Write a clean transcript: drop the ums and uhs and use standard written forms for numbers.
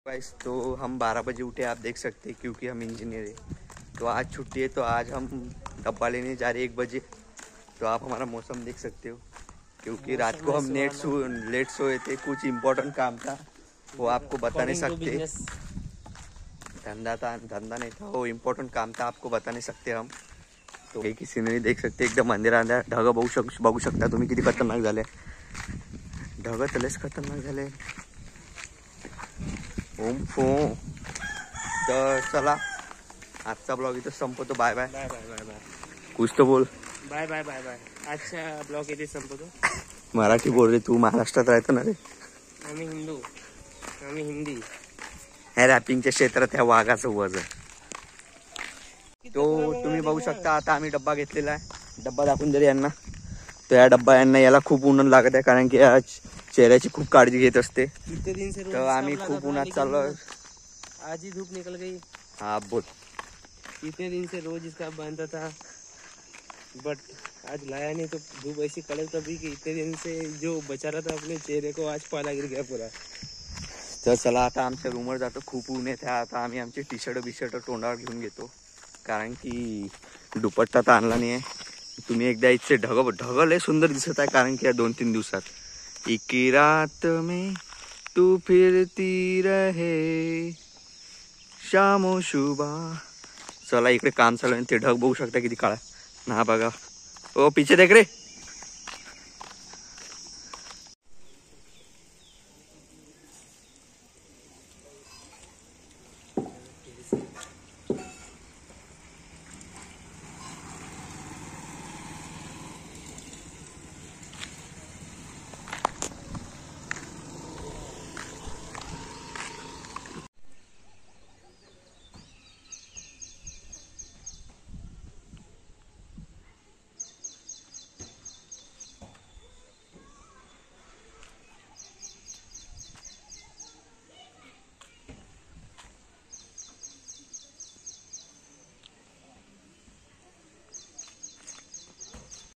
Guys तो हम 12 बजे उठे, आप देख सकते हैं, क्योंकि हम इंजीनियर हैं। तो आज छुट्टी है, तो आज हम डब्बा लेने जा रहे 1 बजे। तो आप हमारा मौसम देख सकते हो, क्योंकि रात को हम लेट सोए थे, कुछ इम्पोर्टेंट काम था वो आपको बता नहीं सकते। धंधा नहीं था, वो इम्पोर्टेंट काम था, आपको बता नहीं सकते हम। तो हे किसी ने देख सकते, एकदम अंधेरा ढग बघू शकता तुम्ही किती खतरनाक झाले। ढग तलेच खतरनाक झाले। तर चला, आजचा ब्लॉग इथं संपवतो। Bye bye bye bye bye bye कुछ तो बोल। बाय बाय बाय बाय आजचा ब्लॉग इथे संपवतो। मराठी बोल रे, तू महाराष्ट्रात राहतो ना रे। आम्ही हिंदू, आम्ही हिंदी। ह्या रॅपिंगच्या क्षेत्रात ह्या वाघाचं वजन। तो तुम्ही बघू शकता, आता आम्ही डब्बा घेतलेला आहे। डब्बा दाखवून जरी यांना, तो या डब्बा यांना याला खूप ऊन लागत आहे, कारण की आज चेहऱ्याची खूप काळजी घेत असते। इतने दिन से तर आम्ही खूप उन्हात चाललो। आज ही धूप निकल गई। हा बोल। इतने दिन से रोज इसका बांधता था, बट आज लाया नहीं, तो धूप ऐसी कड़क तभी कि इतने दिन से जो बचा रहा था अपने चेहरे को, आज पाला गिर गया पूरा। तर चला आता आमच्या रूमवर जातो, खूप ऊन येते। आता आम्ही आमचे टी शर्ट तोंडावर घेऊन घेतो, कारण की दुपट्टा तर आणला नाही आहे। तुम्ही एकदा इथचे ढग लय सुंदर दिसत आहे, कारण की या 2-3 दिवसात इकी रात में तू फिरती रहे शामो शुबा। चला, इकडे काम चालू आहे, ते ढग बघू शकता किती काळा ना, बघा ओ पीछे देख रे।